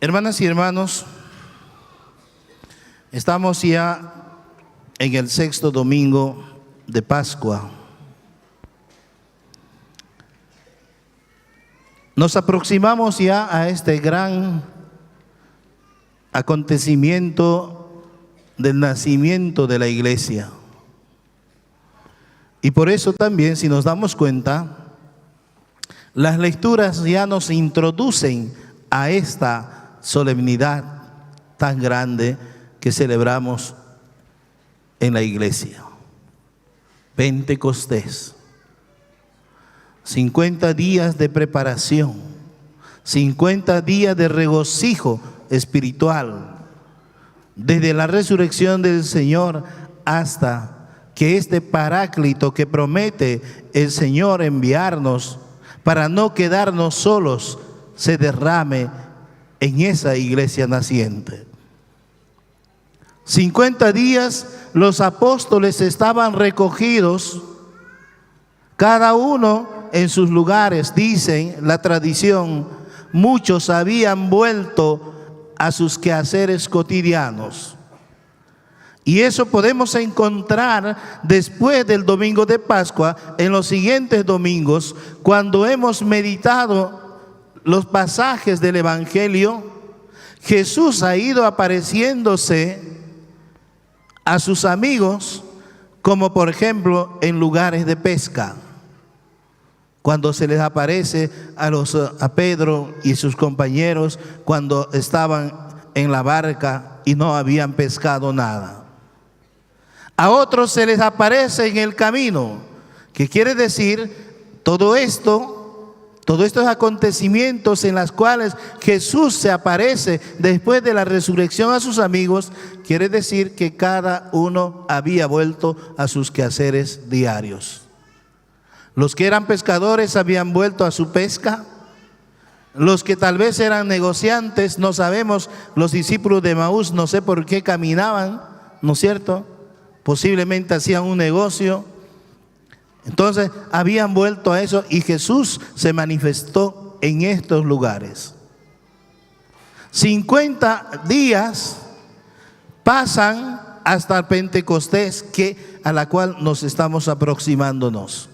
Hermanas y hermanos, estamos ya en el 6º domingo de Pascua. Nos aproximamos ya a este gran acontecimiento del nacimiento de la iglesia. Y por eso también, si nos damos cuenta, las lecturas ya nos introducen a esta solemnidad tan grande que celebramos en la iglesia. Pentecostés. 50 días de preparación, 50 días de regocijo espiritual, desde la resurrección del Señor hasta que este Paráclito que promete el Señor enviarnos para no quedarnos solos se derrame en esa iglesia naciente. 50 días los apóstoles estaban recogidos, cada uno en sus lugares. Dicen la tradición, muchos habían vuelto a sus quehaceres cotidianos. Y eso podemos encontrar después del domingo de Pascua, en los siguientes domingos, cuando hemos meditado los pasajes del Evangelio. Jesús ha ido apareciéndose a sus amigos, como por ejemplo en lugares de pesca, cuando se les aparece a Pedro y sus compañeros cuando estaban en la barca y no habían pescado nada. A otros se les aparece en el camino, que quiere decir todos estos acontecimientos en los cuales Jesús se aparece después de la resurrección a sus amigos, quiere decir que cada uno había vuelto a sus quehaceres diarios. Los que eran pescadores habían vuelto a su pesca. Los que tal vez eran negociantes, no sabemos, los discípulos de Emaús, no sé por qué caminaban, ¿no es cierto? Posiblemente hacían un negocio. Entonces habían vuelto a eso y Jesús se manifestó en estos lugares. 50 días pasan hasta el Pentecostés, a la cual nos estamos aproximándonos.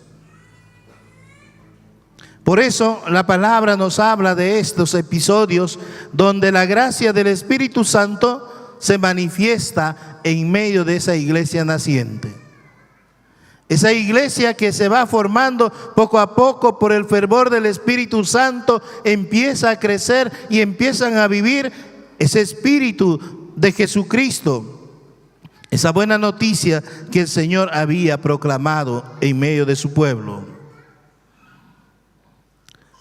Por eso la palabra nos habla de estos episodios donde la gracia del Espíritu Santo se manifiesta en medio de esa iglesia naciente. Esa iglesia que se va formando poco a poco por el fervor del Espíritu Santo, empieza a crecer y empiezan a vivir ese Espíritu de Jesucristo, esa buena noticia que el Señor había proclamado en medio de su pueblo.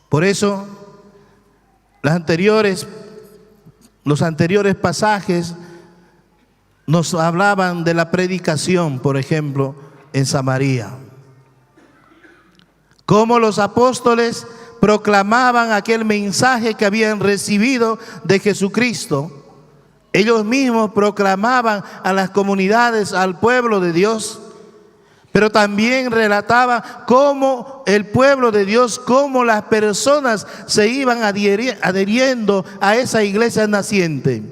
Por eso, los anteriores pasajes nos hablaban de la predicación, por ejemplo, en Samaria. Cómo los apóstoles proclamaban aquel mensaje que habían recibido de Jesucristo. Ellos mismos proclamaban a las comunidades, al pueblo de Dios, pero también relataba cómo el pueblo de Dios, cómo las personas se iban adhiriendo a esa iglesia naciente.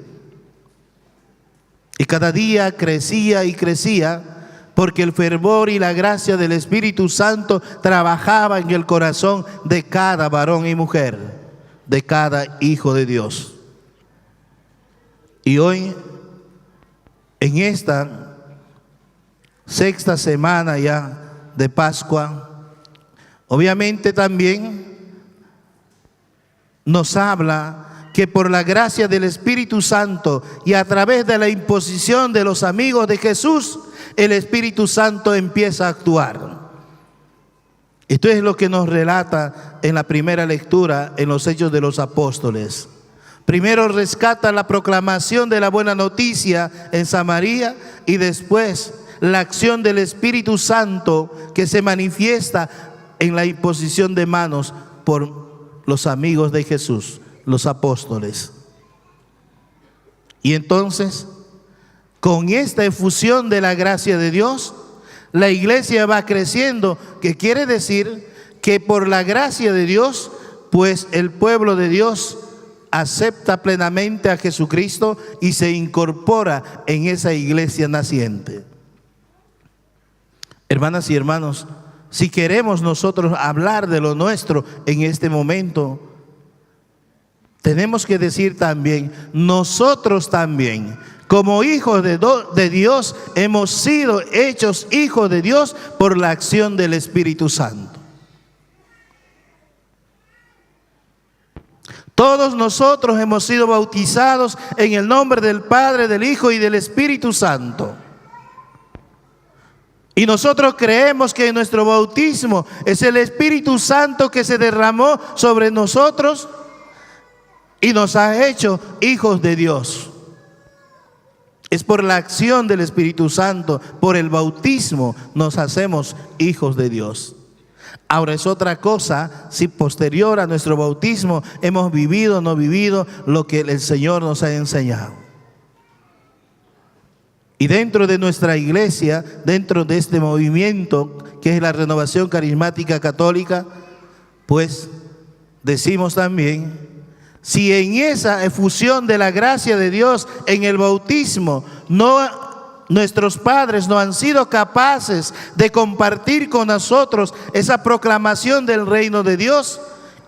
Y cada día crecía y crecía, porque el fervor y la gracia del Espíritu Santo trabajaba en el corazón de cada varón y mujer, de cada hijo de Dios. Y hoy, en esta 6ª semana ya de Pascua, obviamente también nos habla que por la gracia del Espíritu Santo y a través de la imposición de los amigos de Jesús, el Espíritu Santo empieza a actuar. Esto es lo que nos relata en la primera lectura en los Hechos de los Apóstoles. Primero rescata la proclamación de la buena noticia en Samaria y después la acción del Espíritu Santo que se manifiesta en la imposición de manos por los amigos de Jesús, los apóstoles. Y entonces, con esta efusión de la gracia de Dios, la iglesia va creciendo, que quiere decir que por la gracia de Dios, pues el pueblo de Dios acepta plenamente a Jesucristo y se incorpora en esa iglesia naciente. Hermanas y hermanos, si queremos nosotros hablar de lo nuestro en este momento, tenemos que decir también, nosotros también, como hijos de Dios, hemos sido hechos hijos de Dios por la acción del Espíritu Santo. Todos nosotros hemos sido bautizados en el nombre del Padre, del Hijo y del Espíritu Santo. Y nosotros creemos que nuestro bautismo es el Espíritu Santo que se derramó sobre nosotros y nos ha hecho hijos de Dios. Es por la acción del Espíritu Santo, por el bautismo, nos hacemos hijos de Dios. Ahora es otra cosa si posterior a nuestro bautismo hemos vivido o no vivido lo que el Señor nos ha enseñado. Y dentro de nuestra iglesia, dentro de este movimiento que es la Renovación Carismática Católica, pues decimos también, si en esa efusión de la gracia de Dios en el bautismo nuestros padres no han sido capaces de compartir con nosotros esa proclamación del reino de Dios,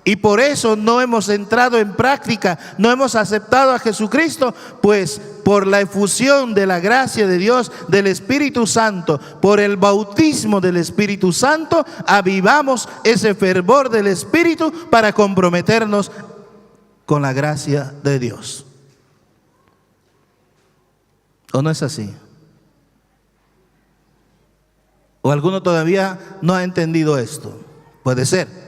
y por eso no hemos entrado en práctica, no hemos aceptado a Jesucristo, pues por la efusión de la gracia de Dios, del Espíritu Santo, por el bautismo del Espíritu Santo, avivamos ese fervor del Espíritu para comprometernos con la gracia de Dios. ¿O no es así? ¿O alguno todavía no ha entendido esto? Puede ser.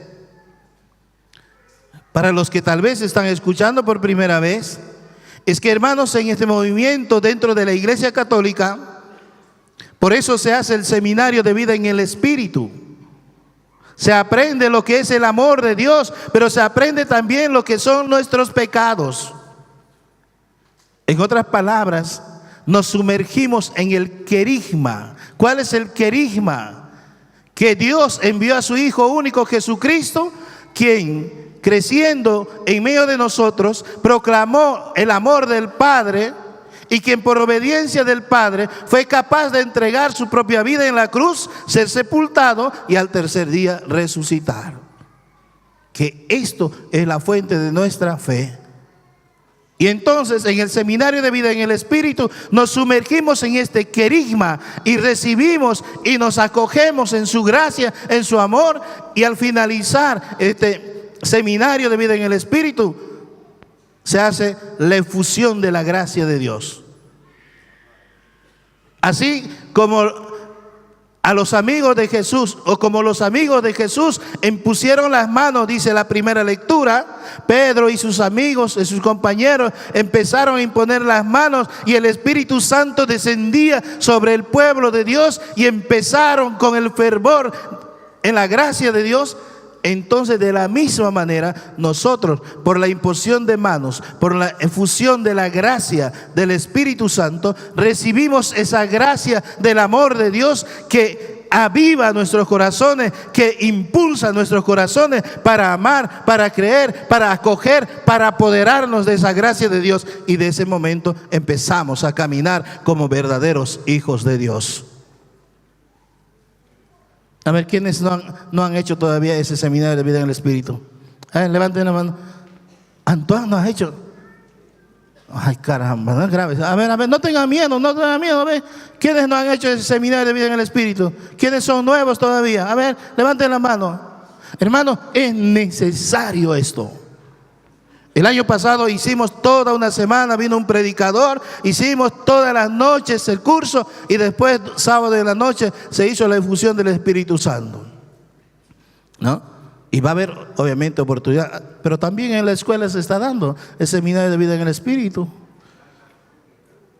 Para los que tal vez están escuchando por primera vez, es que, hermanos, en este movimiento dentro de la Iglesia Católica, por eso se hace el seminario de vida en el Espíritu. Se aprende lo que es el amor de Dios, pero se aprende también lo que son nuestros pecados. En otras palabras, nos sumergimos en el querigma. ¿Cuál es el querigma? Que Dios envió a su Hijo único Jesucristo, quien creciendo en medio de nosotros proclamó el amor del Padre, y quien por obediencia del Padre fue capaz de entregar su propia vida en la cruz, ser sepultado y al tercer día resucitar. Que esto es la fuente de nuestra fe. Y entonces en el seminario de vida en el Espíritu nos sumergimos en este querigma y recibimos y nos acogemos en su gracia, en su amor, y al finalizar este seminario de vida en el Espíritu se hace la efusión de la gracia de Dios. Así como a los amigos de Jesús, o como los amigos de Jesús impusieron las manos, dice la primera lectura, Pedro y sus amigos y sus compañeros empezaron a imponer las manos y el Espíritu Santo descendía sobre el pueblo de Dios y empezaron con el fervor en la gracia de Dios. Entonces, de la misma manera, nosotros, por la imposición de manos, por la efusión de la gracia del Espíritu Santo, recibimos esa gracia del amor de Dios que aviva nuestros corazones, que impulsa nuestros corazones para amar, para creer, para acoger, para apoderarnos de esa gracia de Dios. Y de ese momento empezamos a caminar como verdaderos hijos de Dios. A ver, ¿quiénes no han hecho todavía ese seminario de vida en el Espíritu? A ver, levanten la mano. Antoine, ¿no has hecho? Ay, caramba, no es grave. A ver, no tengan miedo, no tengan miedo. A ver, ¿quiénes no han hecho ese seminario de vida en el Espíritu? ¿Quiénes son nuevos todavía? A ver, levanten la mano. Hermano, es necesario esto. El año pasado hicimos toda una semana, vino un predicador, hicimos todas las noches el curso y después sábado de la noche se hizo la efusión del Espíritu Santo, ¿no? Y va a haber obviamente oportunidad, pero también en la escuela se está dando el seminario de vida en el Espíritu.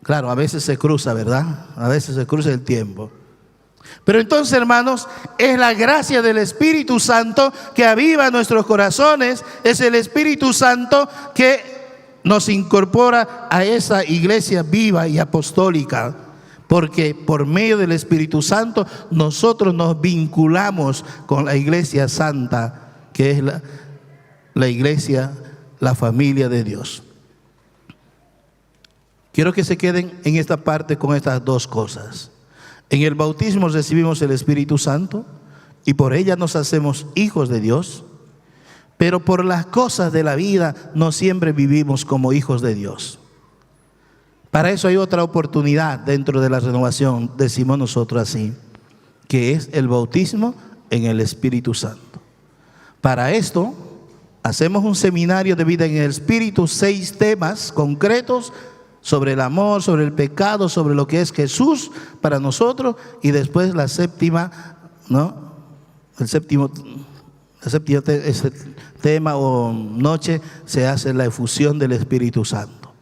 Claro, a veces se cruza, ¿verdad? A veces se cruza el tiempo. Pero entonces, hermanos, es la gracia del Espíritu Santo que aviva nuestros corazones. Es el Espíritu Santo que nos incorpora a esa iglesia viva y apostólica, porque por medio del Espíritu Santo nosotros nos vinculamos con la iglesia santa, que es la iglesia la familia de Dios. Quiero que se queden en esta parte con estas dos cosas. En el bautismo recibimos el Espíritu Santo y por ella nos hacemos hijos de Dios, pero por las cosas de la vida no siempre vivimos como hijos de Dios. Para eso hay otra oportunidad dentro de la renovación, decimos nosotros así, que es el bautismo en el Espíritu Santo. Para esto hacemos un seminario de vida en el Espíritu, 6 temas concretos sobre el amor, sobre el pecado, sobre lo que es Jesús para nosotros, y después la séptima, ¿no? El séptimo tema o noche se hace la efusión del Espíritu Santo.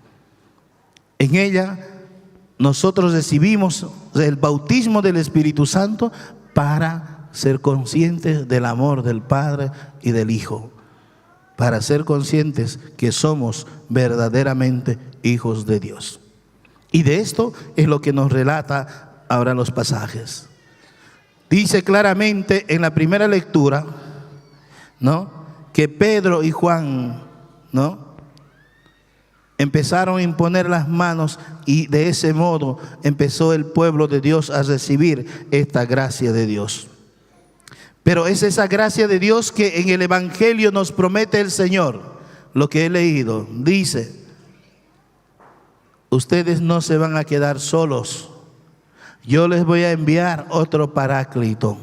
En ella nosotros recibimos el bautismo del Espíritu Santo para ser conscientes del amor del Padre y del Hijo, para ser conscientes que somos verdaderamente hijos de Dios. Y de esto es lo que nos relata ahora los pasajes. Dice claramente en la primera lectura, ¿no?, que Pedro y Juan, ¿no?, empezaron a imponer las manos y de ese modo empezó el pueblo de Dios a recibir esta gracia de Dios. Pero es esa gracia de Dios que en el Evangelio nos promete el Señor. Lo que he leído dice: ustedes no se van a quedar solos, yo les voy a enviar otro paráclito.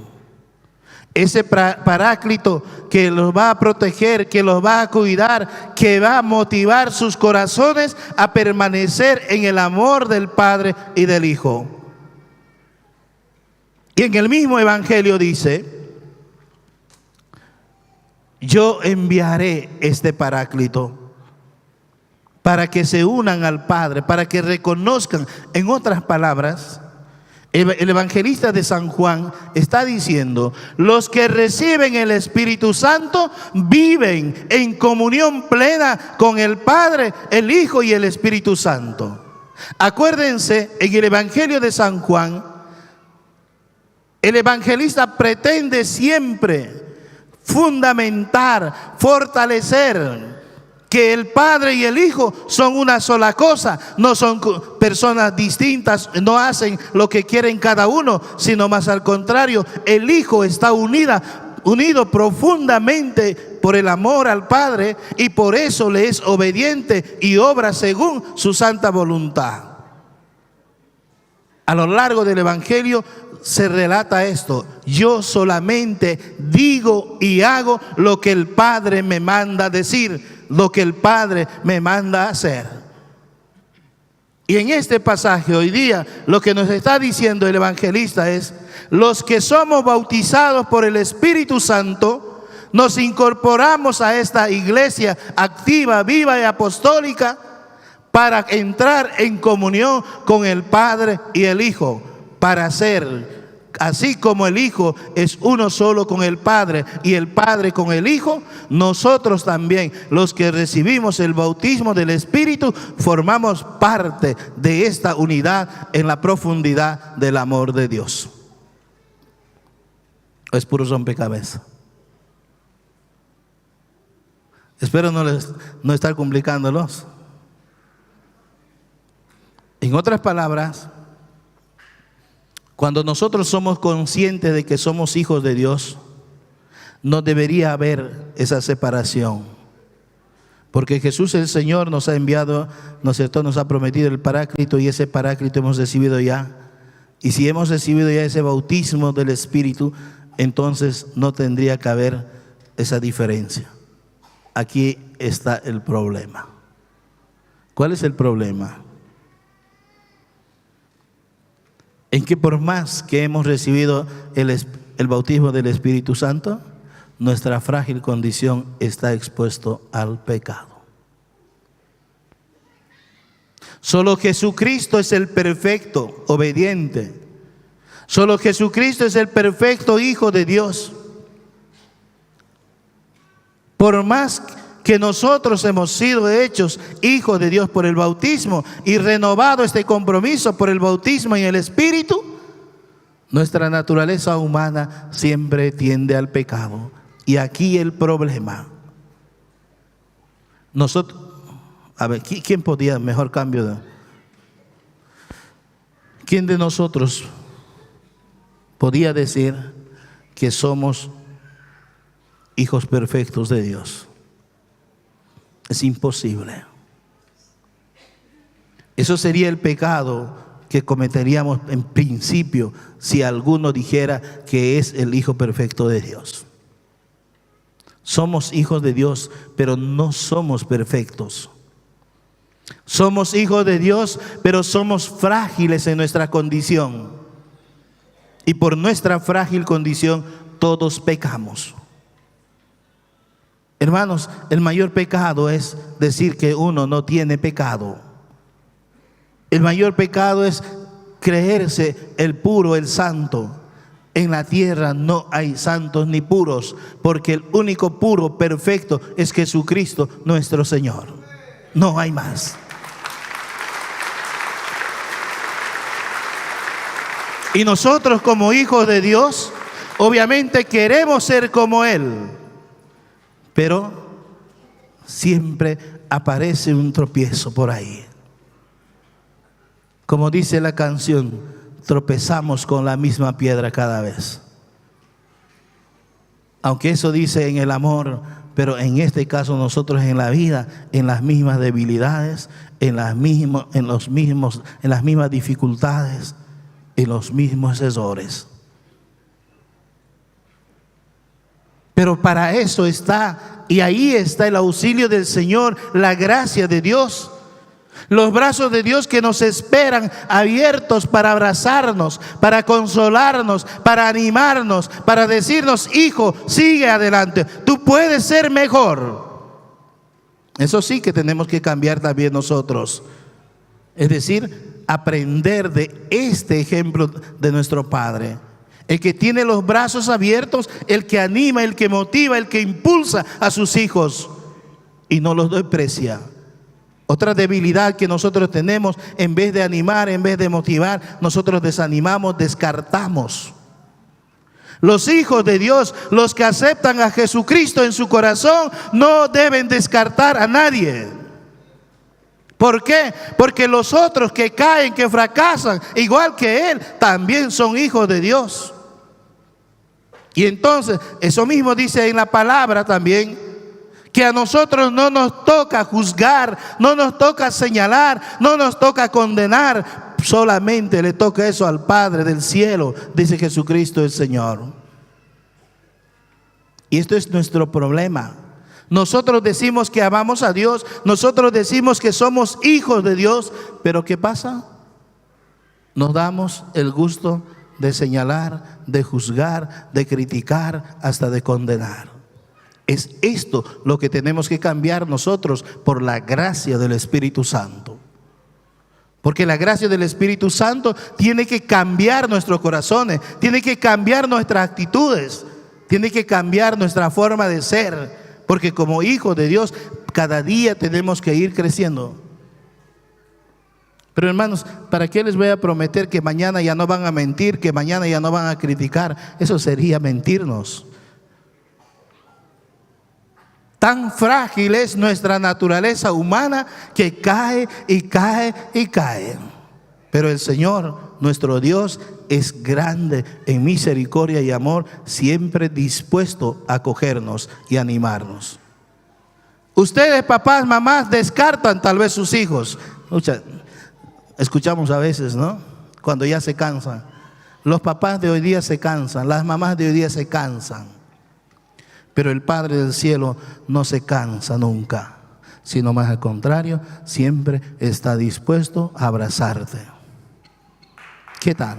Ese paráclito que los va a proteger, que los va a cuidar, que va a motivar sus corazones a permanecer en el amor del Padre y del Hijo. Y en el mismo Evangelio dice: yo enviaré este paráclito para que se unan al Padre, para que reconozcan. En otras palabras, el evangelista de San Juan está diciendo: los que reciben el Espíritu Santo viven en comunión plena con el Padre, el Hijo y el Espíritu Santo. Acuérdense, en el Evangelio de San Juan, el evangelista pretende siempre fundamentar, fortalecer que el Padre y el Hijo son una sola cosa, no son personas distintas, no hacen lo que quieren cada uno, sino más al contrario, el Hijo está unido profundamente por el amor al Padre y por eso le es obediente y obra según su santa voluntad. A lo largo del Evangelio se relata esto: yo solamente digo y hago lo que el Padre me manda decir, lo que el Padre me manda hacer. Y en este pasaje hoy día lo que nos está diciendo el evangelista es: los que somos bautizados por el Espíritu Santo nos incorporamos a esta iglesia activa, viva y apostólica para entrar en comunión con el Padre y el Hijo, para ser, así como el Hijo es uno solo con el Padre y el Padre con el Hijo, nosotros también, los que recibimos el bautismo del Espíritu, formamos parte de esta unidad en la profundidad del amor de Dios. Es puro rompecabezas. Espero no estar complicándolos. En otras palabras, cuando nosotros somos conscientes de que somos hijos de Dios, no debería haber esa separación. Porque Jesús el Señor nos ha enviado, ¿no es cierto?, nos ha prometido el Paráclito, y ese Paráclito hemos recibido ya. Y si hemos recibido ya ese bautismo del Espíritu, entonces no tendría que haber esa diferencia. Aquí está el problema. ¿Cuál es el problema? En que por más que hemos recibido el bautismo del Espíritu Santo, nuestra frágil condición está expuesto al pecado. Solo Jesucristo es el perfecto obediente. Solo Jesucristo es el perfecto Hijo de Dios. Por más que nosotros hemos sido hechos hijos de Dios por el bautismo y renovado este compromiso por el bautismo en el Espíritu, nuestra naturaleza humana siempre tiende al pecado. Y aquí el problema: Nosotros, a ver, ¿quién podía mejor cambio? ¿Quién de nosotros podía decir que somos hijos perfectos de Dios? Es imposible. Eso sería el pecado que cometeríamos en principio si alguno dijera que es el hijo perfecto de Dios. Somos hijos de Dios, pero no somos perfectos. Somos hijos de Dios, pero somos frágiles en nuestra condición. Y por nuestra frágil condición, todos pecamos. Hermanos, el mayor pecado es decir que uno no tiene pecado. El mayor pecado es creerse el puro, el santo. En la tierra no hay santos ni puros, porque el único puro, perfecto, es Jesucristo nuestro Señor. No hay más. Y nosotros como hijos de Dios, obviamente queremos ser como Él, pero siempre aparece un tropiezo por ahí. Como dice la canción, tropezamos con la misma piedra cada vez. Aunque eso dice en el amor, pero en este caso nosotros en la vida, en las mismas debilidades, en las mismas dificultades, en los mismos errores. Pero para eso está, y ahí está el auxilio del Señor, la gracia de Dios. Los brazos de Dios que nos esperan abiertos para abrazarnos, para consolarnos, para animarnos, para decirnos: hijo, sigue adelante, tú puedes ser mejor. Eso sí que tenemos que cambiar también nosotros. Es decir, aprender de este ejemplo de nuestro Padre. El que tiene los brazos abiertos, el que anima, el que motiva, el que impulsa a sus hijos y no los desprecia. Otra debilidad que nosotros tenemos, en vez de animar, en vez de motivar, nosotros desanimamos, descartamos. Los hijos de Dios, los que aceptan a Jesucristo en su corazón, no deben descartar a nadie. ¿Por qué? Porque los otros que caen, que fracasan, igual que Él, también son hijos de Dios. Y entonces, eso mismo dice en la palabra también, que a nosotros no nos toca juzgar, no nos toca señalar, no nos toca condenar. Solamente le toca eso al Padre del cielo, dice Jesucristo el Señor. Y esto es nuestro problema. Nosotros decimos que amamos a Dios, nosotros decimos que somos hijos de Dios, pero ¿qué pasa? Nos damos el gusto de señalar, de juzgar, de criticar, hasta de condenar. Es esto lo que tenemos que cambiar nosotros por la gracia del Espíritu Santo. Porque la gracia del Espíritu Santo tiene que cambiar nuestros corazones, tiene que cambiar nuestras actitudes, tiene que cambiar nuestra forma de ser. Porque como hijos de Dios, cada día tenemos que ir creciendo. Pero hermanos, ¿para qué les voy a prometer que mañana ya no van a mentir, que mañana ya no van a criticar? Eso sería mentirnos. Tan frágil es nuestra naturaleza humana que cae y cae y cae. Pero el Señor, nuestro Dios, es grande en misericordia y amor, siempre dispuesto a acogernos y animarnos. Ustedes, papás, mamás, descartan tal vez sus hijos. Escuchamos a veces, ¿no? Cuando ya se cansan. Los papás de hoy día se cansan, las mamás de hoy día se cansan. Pero el Padre del cielo no se cansa nunca, sino más al contrario, siempre está dispuesto a abrazarte. ¿Qué tal?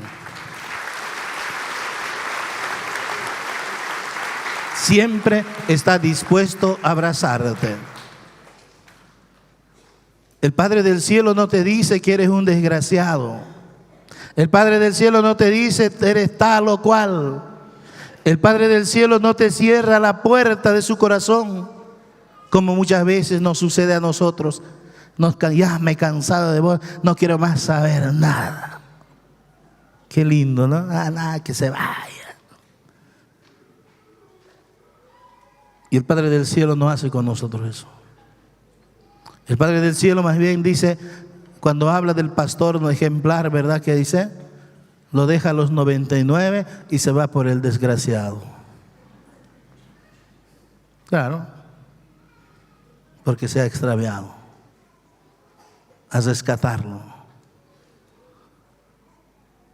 Siempre está dispuesto a abrazarte. El Padre del cielo no te dice que eres un desgraciado. El Padre del cielo no te dice eres tal o cual. El Padre del cielo no te cierra la puerta de su corazón, como muchas veces nos sucede a nosotros. Ya me he cansado de vos, no quiero más saber nada. Qué lindo, ¿no? Nada, que se vaya. Y el Padre del cielo no hace con nosotros eso. El Padre del cielo más bien dice, cuando habla del pastor no ejemplar, ¿verdad? ¿Qué dice? Lo deja a los 99 y se va por el desgraciado. Claro, porque se ha extraviado. A rescatarlo.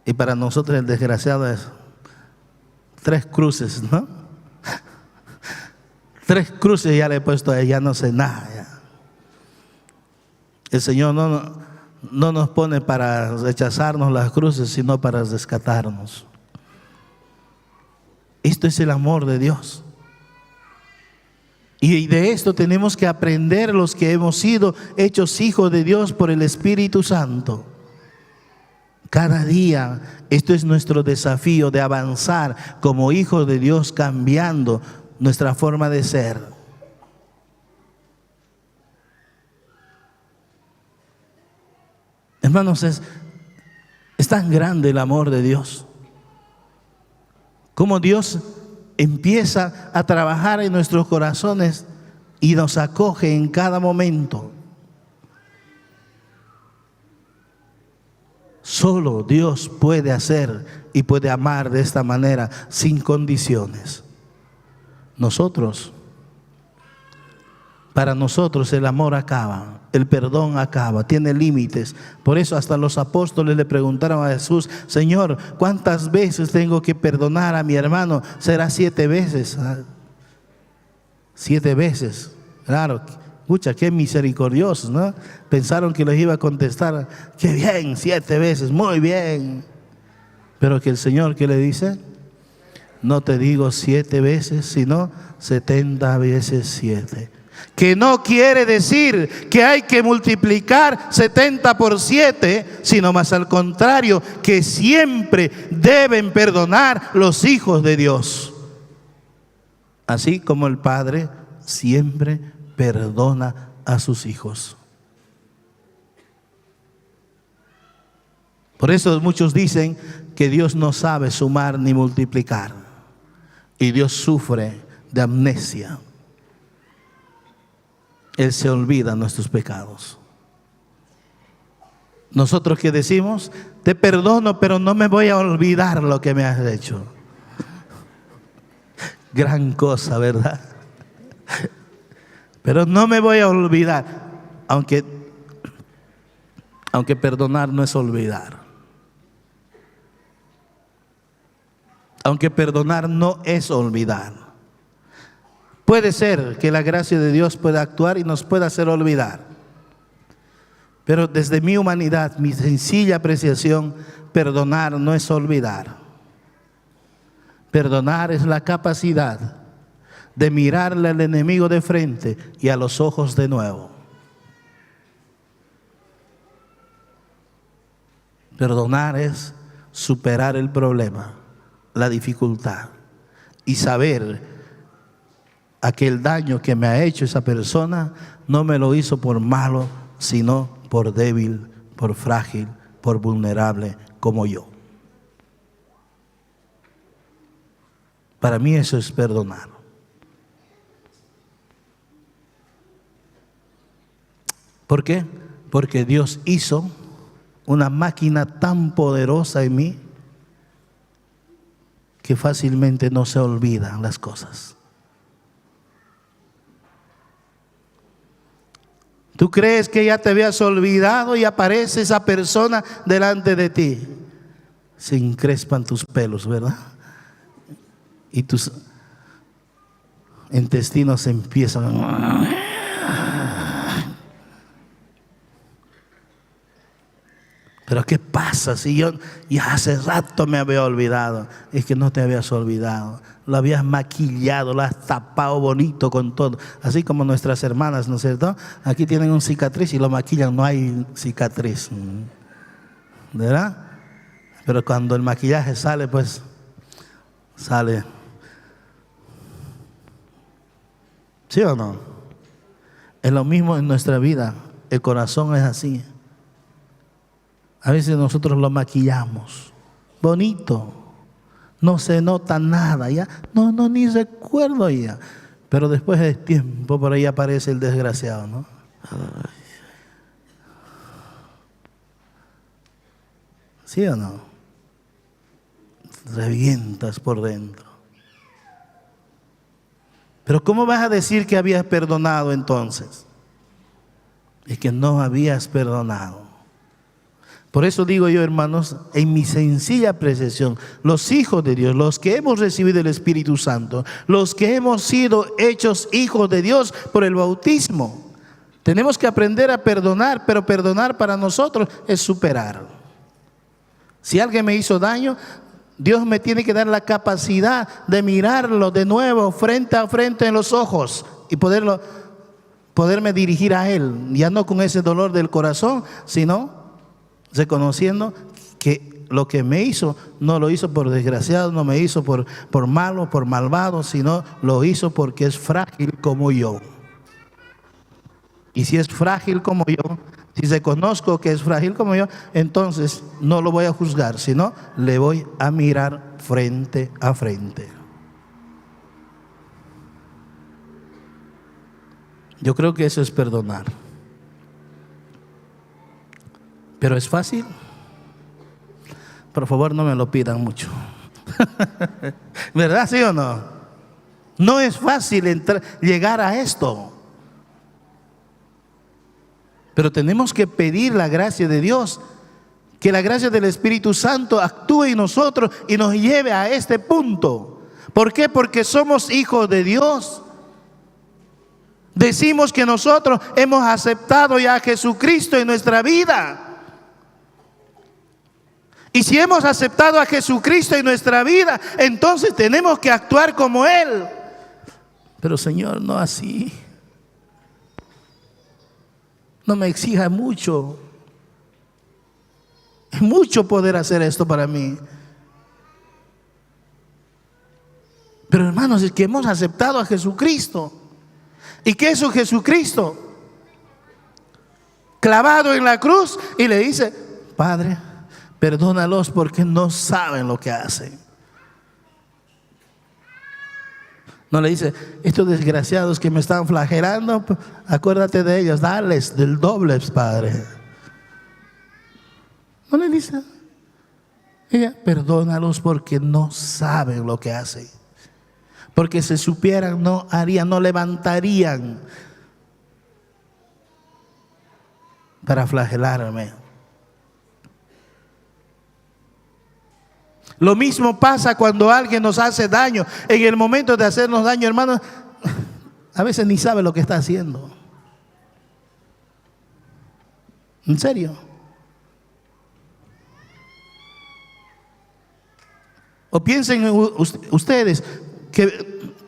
Y para nosotros el desgraciado es 3 cruces, ¿no? 3 cruces ya le he puesto a ella, no sé nada. Ya. El Señor no nos pone para rechazarnos las cruces, sino para rescatarnos. Esto es el amor de Dios. Y de esto tenemos que aprender los que hemos sido hechos hijos de Dios por el Espíritu Santo. Cada día, esto es nuestro desafío de avanzar como hijos de Dios, cambiando nuestra forma de ser. Hermanos, es tan grande el amor de Dios. Como Dios empieza a trabajar en nuestros corazones y nos acoge en cada momento. Solo Dios puede hacer y puede amar de esta manera, sin condiciones. Para nosotros el amor acaba, el perdón acaba, tiene límites. Por eso hasta los apóstoles le preguntaron a Jesús: Señor, ¿cuántas veces tengo que perdonar a mi hermano? ¿Será 7 veces? 7 veces, claro. Escucha, qué misericordiosos, ¿no? Pensaron que les iba a contestar: qué bien, 7 veces, muy bien. Pero que el Señor, ¿qué le dice? No te digo 7 veces, sino 70 veces 7. Que no quiere decir que hay que multiplicar 70 por 7, sino más al contrario, que siempre deben perdonar los hijos de Dios. Así como el Padre siempre perdona a sus hijos. Por eso muchos dicen que Dios no sabe sumar ni multiplicar, y Dios sufre de amnesia. Él se olvida nuestros pecados. Nosotros que decimos: te perdono, pero no me voy a olvidar lo que me has hecho. Gran cosa, ¿verdad? Pero no me voy a olvidar, aunque perdonar no es olvidar. Aunque perdonar no es olvidar. Puede ser que la gracia de Dios pueda actuar y nos pueda hacer olvidar. Pero desde mi humanidad, mi sencilla apreciación, perdonar no es olvidar. Perdonar es la capacidad de mirarle al enemigo de frente y a los ojos de nuevo. Perdonar es superar el problema, la dificultad, y saber aquel daño que me ha hecho esa persona no me lo hizo por malo, sino por débil, por frágil, por vulnerable como yo. Para mí eso es perdonar. ¿Por qué? Porque Dios hizo una máquina tan poderosa en mí que fácilmente no se olvidan las cosas. Tú crees que ya te habías olvidado y aparece esa persona delante de ti. Se encrespan tus pelos, ¿verdad? Y tus intestinos empiezan. Pero ¿qué pasa si yo ya hace rato me había olvidado? Es que no te habías olvidado. Lo habías maquillado, lo has tapado bonito con todo. Así como nuestras hermanas, ¿no es cierto? Aquí tienen un cicatriz y lo maquillan, no hay cicatriz. ¿Verdad? Pero cuando el maquillaje sale, pues sale. ¿Sí o no? Es lo mismo en nuestra vida. El corazón es así. A veces nosotros lo maquillamos bonito, no se nota nada ya, no ni recuerdo ya, pero después de tiempo por ahí aparece el desgraciado, ¿no? Ay. ¿Sí o no? Revientas por dentro. Pero ¿cómo vas a decir que habías perdonado entonces? Es que no habías perdonado. Por eso digo yo, hermanos, en mi sencilla apreciación, los hijos de Dios, los que hemos recibido el Espíritu Santo, los que hemos sido hechos hijos de Dios por el bautismo, tenemos que aprender a perdonar, pero perdonar para nosotros es superar. Si alguien me hizo daño, Dios me tiene que dar la capacidad de mirarlo de nuevo frente a frente en los ojos y poderme dirigir a Él, ya no con ese dolor del corazón, sino reconociendo que lo que me hizo, no lo hizo por desgraciado, no me hizo por malo, por malvado, sino lo hizo porque es frágil como yo. Y si es frágil como yo, si reconozco que es frágil como yo, entonces no lo voy a juzgar, sino le voy a mirar frente a frente. Yo creo que eso es perdonar. Pero es fácil. Por favor, no me lo pidan mucho. ¿Verdad, sí o no? No es fácil llegar a esto. Pero tenemos que pedir la gracia de Dios, que la gracia del Espíritu Santo actúe en nosotros y nos lleve a este punto. ¿Por qué? Porque somos hijos de Dios. Decimos que nosotros hemos aceptado ya a Jesucristo en nuestra vida. Y si hemos aceptado a Jesucristo en nuestra vida, entonces tenemos que actuar como Él. Pero Señor, no así. No me exija mucho. Es mucho poder hacer esto para mí. Pero hermanos, es que hemos aceptado a Jesucristo. ¿Y qué es su Jesucristo? Clavado en la cruz y le dice: Padre, perdónalos porque no saben lo que hacen. No le dice: estos desgraciados que me están flagelando, acuérdate de ellos, dales del doble, Padre. No le dice. Ella: perdónalos porque no saben lo que hacen. Porque si supieran, no harían, no levantarían para flagelarme. Lo mismo pasa cuando alguien nos hace daño. En el momento de hacernos daño, hermanos, a veces ni sabe lo que está haciendo. ¿En serio? O piensen ustedes, que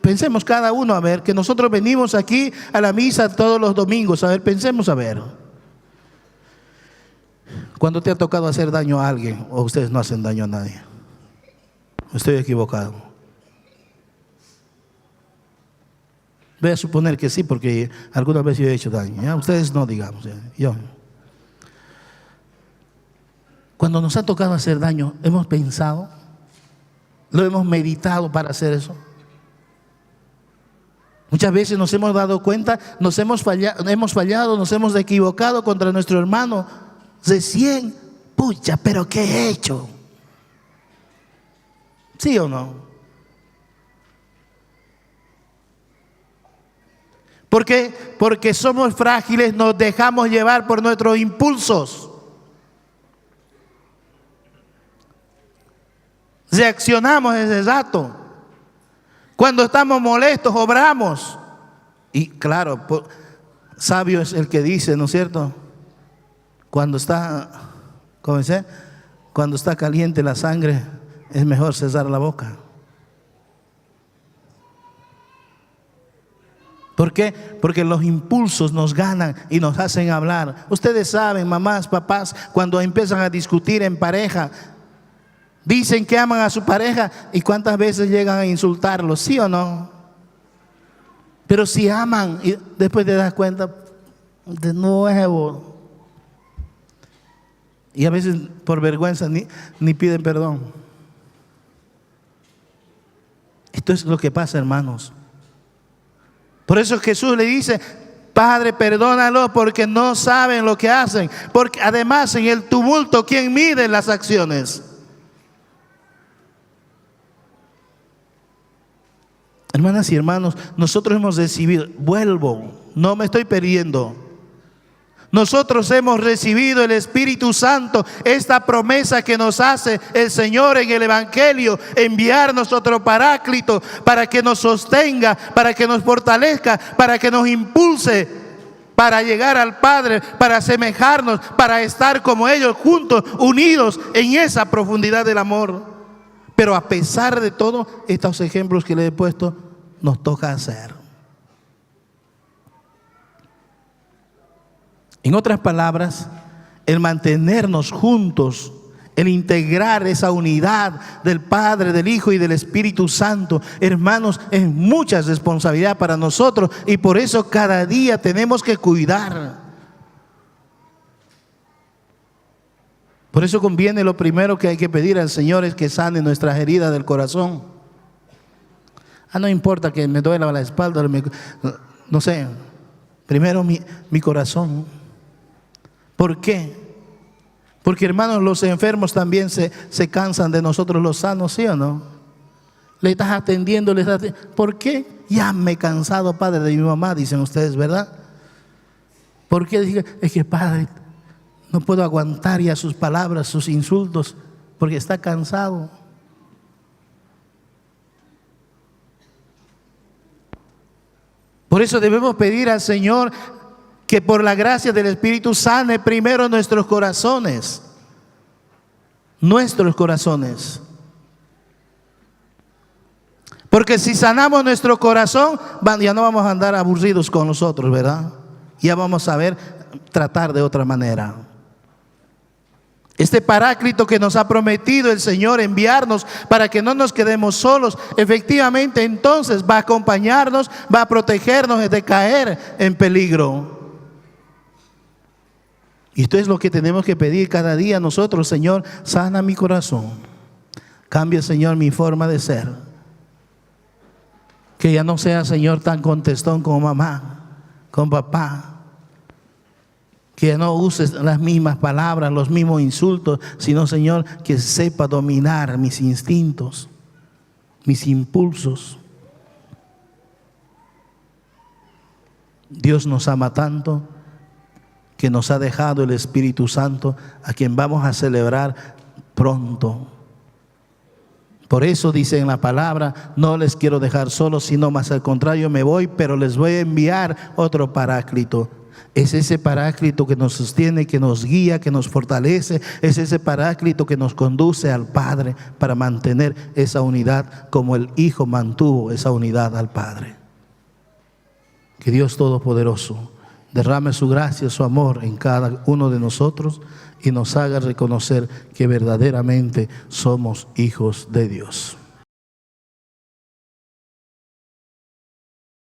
pensemos cada uno, a ver, que nosotros venimos aquí a la misa todos los domingos. A ver, pensemos, a ver. ¿Cuándo te ha tocado hacer daño a alguien o ustedes no hacen daño a nadie? Estoy equivocado. Voy a suponer que sí, porque alguna vez yo he hecho daño. ¿Ya? Ustedes no, digamos. Yo. Cuando nos ha tocado hacer daño, ¿hemos pensado? ¿Lo hemos meditado para hacer eso? Muchas veces nos hemos dado cuenta, nos hemos fallado, nos hemos equivocado contra nuestro hermano. Recién, pucha, pero ¿qué he hecho? ¿Sí o no? ¿Por qué? Porque somos frágiles, nos dejamos llevar por nuestros impulsos. Reaccionamos ese rato. Cuando estamos molestos, obramos. Y claro, sabio es el que dice, ¿no es cierto? Cuando está, ¿cómo dice? Cuando está caliente la sangre, es mejor cerrar la boca. ¿Por qué? Porque los impulsos nos ganan y nos hacen hablar. Ustedes saben, mamás, papás, cuando empiezan a discutir en pareja, dicen que aman a su pareja y cuántas veces llegan a insultarlos, ¿sí o no? Pero si aman y después te das cuenta de nuevo. Y a veces por vergüenza ni piden perdón. Esto es lo que pasa, hermanos. Por eso Jesús le dice: Padre, perdónalos porque no saben lo que hacen. Porque además en el tumulto, ¿quién mide las acciones? Hermanas y hermanos, nosotros hemos recibido, no me estoy perdiendo. Nosotros hemos recibido el Espíritu Santo, esta promesa que nos hace el Señor en el Evangelio, enviarnos otro Paráclito para que nos sostenga, para que nos fortalezca, para que nos impulse, para llegar al Padre, para asemejarnos, para estar como ellos juntos, unidos en esa profundidad del amor. Pero a pesar de todos estos ejemplos que les he puesto, nos toca hacer. En otras palabras, el mantenernos juntos, el integrar esa unidad del Padre, del Hijo y del Espíritu Santo, hermanos, es mucha responsabilidad para nosotros y por eso cada día tenemos que cuidar. Por eso conviene, lo primero que hay que pedir al Señor es que sane nuestras heridas del corazón. No importa que me duela la espalda, no sé, primero mi corazón. ¿Por qué? Porque, hermanos, los enfermos también se cansan de nosotros los sanos, ¿sí o no? Le estás atendiendo, ¿por qué? Ya me he cansado, Padre, de mi mamá, dicen ustedes, ¿verdad? ¿Por qué? Es que, Padre, no puedo aguantar ya sus palabras, sus insultos, porque está cansado. Por eso debemos pedir al Señor que por la gracia del Espíritu sane primero nuestros corazones. Nuestros corazones. Porque si sanamos nuestro corazón, ya no vamos a andar aburridos con nosotros, ¿verdad? Ya vamos a saber tratar de otra manera. Este Paráclito que nos ha prometido el Señor enviarnos para que no nos quedemos solos, efectivamente entonces va a acompañarnos, va a protegernos de caer en peligro. Y esto es lo que tenemos que pedir cada día nosotros: Señor, sana mi corazón. Cambia, Señor, mi forma de ser. Que ya no sea, Señor, tan contestón como mamá, con papá. Que ya no uses las mismas palabras, los mismos insultos, sino, Señor, que sepa dominar mis instintos, mis impulsos. Dios nos ama tanto que nos ha dejado el Espíritu Santo, a quien vamos a celebrar pronto. Por eso dice en la palabra: no les quiero dejar solos, sino más al contrario me voy, pero les voy a enviar otro Paráclito. Es ese Paráclito que nos sostiene, que nos guía, que nos fortalece. Es ese Paráclito que nos conduce al Padre para mantener esa unidad como el Hijo mantuvo esa unidad al Padre. Que Dios Todopoderoso derrame su gracia, su amor en cada uno de nosotros y nos haga reconocer que verdaderamente somos hijos de Dios.